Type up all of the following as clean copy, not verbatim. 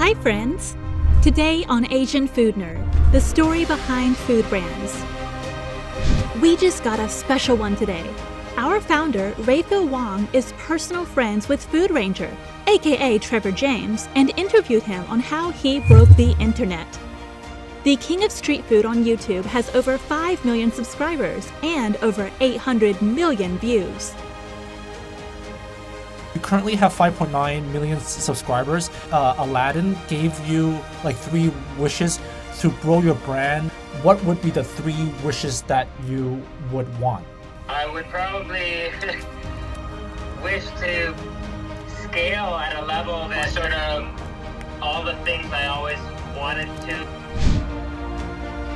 Hi friends! Today on Asian Food Nerd, the story behind food brands. We just got a special one today. Our founder, Rayfil Wong, is personal friends with foodranger, aka Trevor James, and interviewed him on how he broke the internet. The king of street food on YouTube has over 5 million subscribers and over 800 million views. You currently have 5.9 million subscribers. Aladdin gave you like 3 wishes to grow your brand. What would be the 3 wishes that you would want? I would probably wish to scale at a level that sort of all the things I always wanted to.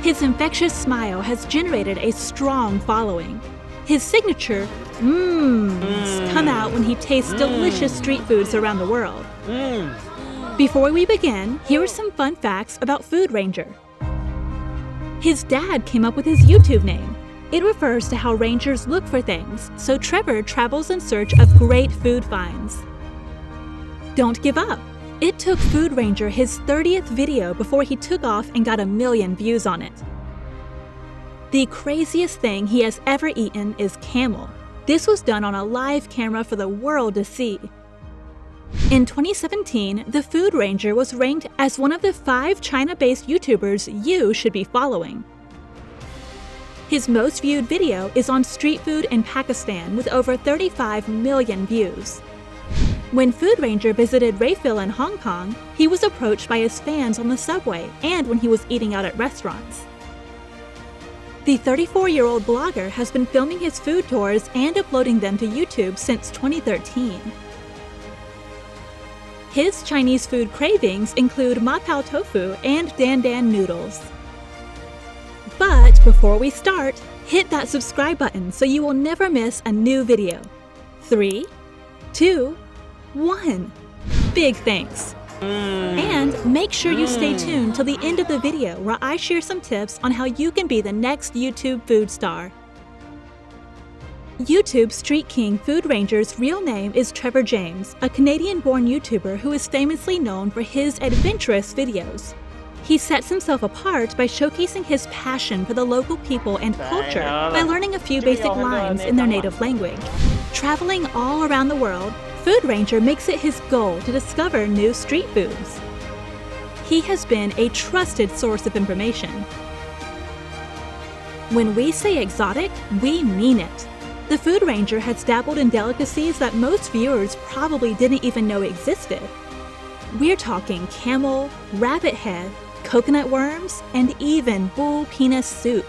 His infectious smile has generated a strong following. His signature come out when he tastes delicious street foods around the world. Before we begin, here are some fun facts about foodranger. His dad came up with his YouTube name. It refers to how rangers look for things, so Trevor travels in search of great food finds. Don't give up. It took foodranger his 30th video before he took off and got 1 million views on it. The craziest thing he has ever eaten is Camel. This was done on a live camera for the world to see. In 2017, the foodranger was ranked as one of the 5 China-based YouTubers you should be following. His most viewed video is on street food in Pakistan with over 35 million views. When foodranger visited Rayfil in Hong Kong, he was approached by his fans on the subway and when he was eating out at restaurants. The 34-year-old blogger has been filming his food tours and uploading them to YouTube since 2013. His Chinese food cravings include Mapo tofu and Dan Dan noodles. But before we start, hit that subscribe button so you will never miss a new video. 3, 2, 1. Big thanks! And make sure you stay tuned till the end of the video where I share some tips on how you can be the next YouTube food star. YouTube Street King Foodranger's real name is Trevor James, a Canadian-born YouTuber who is famously known for his adventurous videos. He sets himself apart by showcasing his passion for the local people and culture by learning a few basic lines in their native language. Traveling all around the world, foodranger makes it his goal to discover new street foods. He has been a trusted source of information. When we say exotic, we mean it. The foodranger has dabbled in delicacies that most viewers probably didn't even know existed. We're talking camel, rabbit head, coconut worms, and even bull penis soup.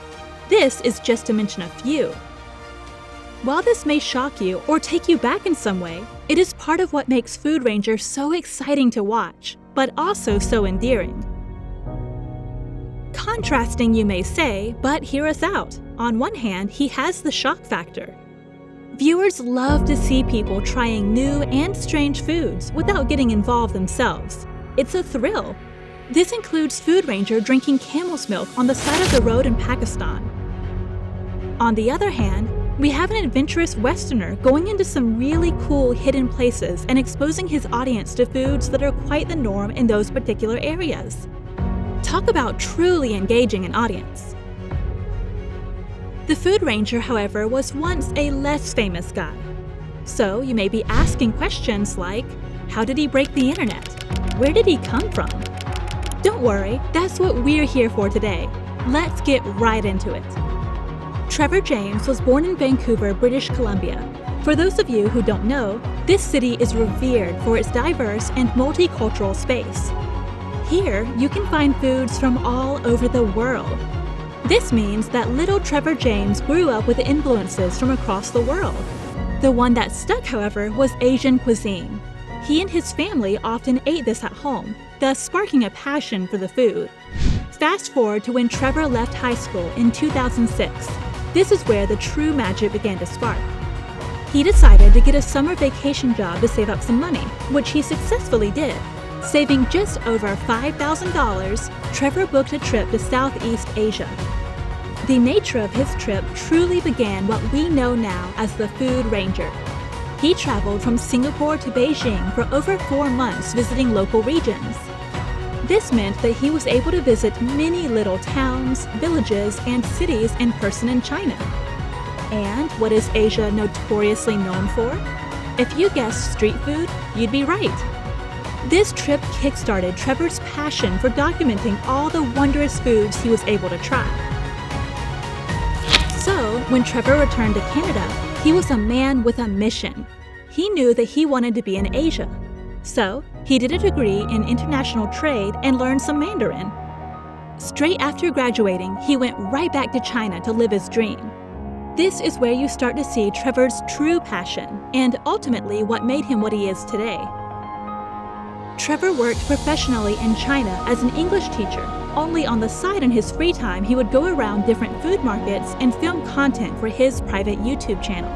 This is just to mention a few. While this may shock you or take you back in some way, it is part of what makes foodranger so exciting to watch, but also so endearing. Contrasting, you may say, but hear us out. On one hand, he has the shock factor. Viewers love to see people trying new and strange foods without getting involved themselves. It's a thrill. This includes foodranger drinking camel's milk on the side of the road in Pakistan. On the other hand, we have an adventurous Westerner going into some really cool hidden places and exposing his audience to foods that are quite the norm in those particular areas. Talk about truly engaging an audience. The foodranger, however, was once a less famous guy. So you may be asking questions like, how did he break the internet? Where did he come from? Don't worry, that's what we're here for today. Let's get right into it. Trevor James was born in Vancouver, British Columbia. For those of you who don't know, this city is revered for its diverse and multicultural space. Here, you can find foods from all over the world. This means that little Trevor James grew up with influences from across the world. The one that stuck, however, was Asian cuisine. He and his family often ate this at home, thus sparking a passion for the food. Fast forward to when Trevor left high school in 2006. This is where the true magic began to spark. He decided to get a summer vacation job to save up some money, which he successfully did. Saving just over $5,000, Trevor booked a trip to Southeast Asia. The nature of his trip truly began what we know now as the foodranger. He traveled from Singapore to Beijing for over 4 months visiting local regions. This meant that he was able to visit many little towns, villages, and cities in person in China. And what is Asia notoriously known for? If you guessed street food, you'd be right. This trip kickstarted Trevor's passion for documenting all the wondrous foods he was able to try. So, when Trevor returned to Canada, he was a man with a mission. He knew that he wanted to be in Asia. So, he did a degree in international trade and learned some Mandarin. Straight after graduating, he went right back to China to live his dream. This is where you start to see Trevor's true passion and ultimately what made him what he is today. Trevor worked professionally in China as an English teacher. Only on the side in his free time, he would go around different food markets and film content for his private YouTube channel.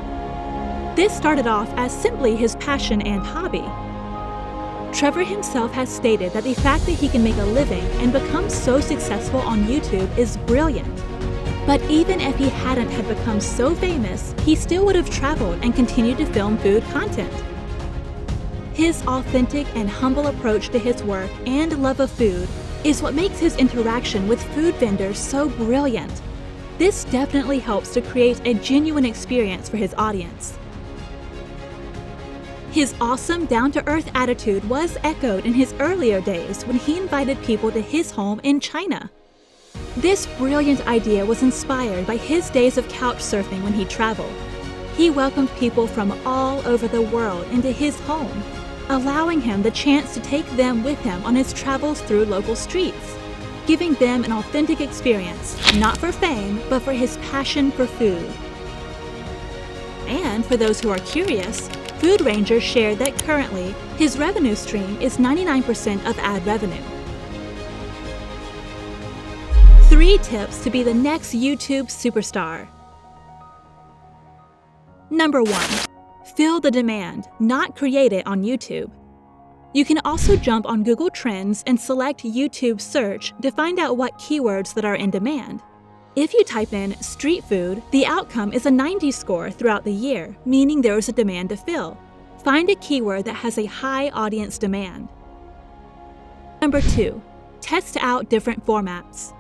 This started off as simply his passion and hobby. Trevor himself has stated that the fact that he can make a living and become so successful on YouTube is brilliant. But even if he hadn't had become so famous, he still would have traveled and continued to film food content. His authentic and humble approach to his work and love of food is what makes his interaction with food vendors so brilliant. This definitely helps to create a genuine experience for his audience. His awesome, down-to-earth attitude was echoed in his earlier days when he invited people to his home in China. This brilliant idea was inspired by his days of couch surfing when he traveled. He welcomed people from all over the world into his home, allowing him the chance to take them with him on his travels through local streets, giving them an authentic experience, not for fame, but for his passion for food. And for those who are curious, foodranger shared that currently, his revenue stream is 99% of ad revenue. 3 tips to be the next YouTube superstar. Number 1. Fill the demand, not create it on YouTube. You can also jump on Google Trends and select YouTube Search to find out what keywords that are in demand. If you type in street food, the outcome is a 90 score throughout the year, meaning there is a demand to fill. Find a keyword that has a high audience demand. Number 2. Test out different formats.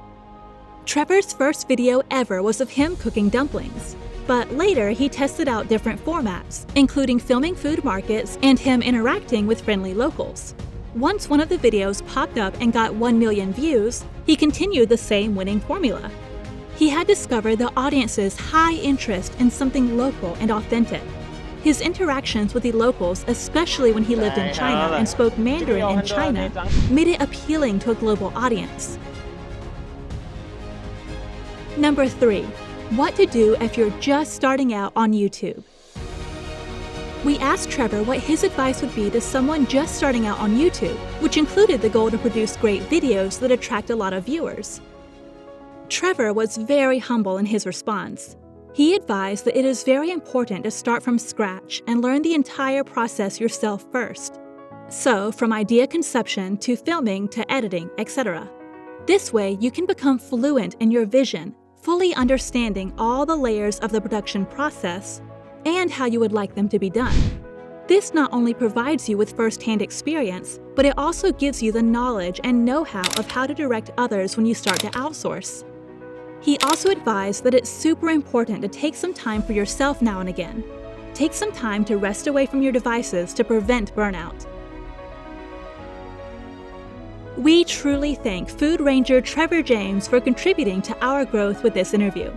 Trevor's first video ever was of him cooking dumplings. But later, he tested out different formats, including filming food markets and him interacting with friendly locals. Once one of the videos popped up and got 1 million views, he continued the same winning formula. He had discovered the audience's high interest in something local and authentic. His interactions with the locals, especially when he lived in China and spoke Mandarin in China, made it appealing to a global audience. Number 3. What to do if you're just starting out on YouTube. We asked Trevor what his advice would be to someone just starting out on YouTube, which included the goal to produce great videos that attract a lot of viewers. Trevor was very humble in his response. He advised that it is very important to start from scratch and learn the entire process yourself first. So, from idea conception to filming to editing, etc. This way, you can become fluent in your vision, fully understanding all the layers of the production process and how you would like them to be done. This not only provides you with first-hand experience, but it also gives you the knowledge and know-how of how to direct others when you start to outsource. He also advised that it's super important to take some time for yourself now and again. Take some time to rest away from your devices to prevent burnout. We truly thank foodranger Trevor James for contributing to our growth with this interview.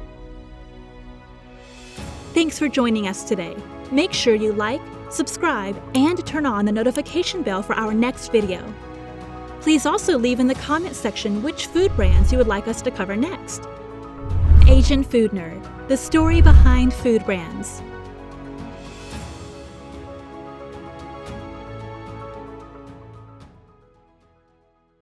Thanks for joining us today. Make sure you like, subscribe, and turn on the notification bell for our next video. Please also leave in the comment section which food brands you would like us to cover next. Asian Food Nerd, the story behind food brands.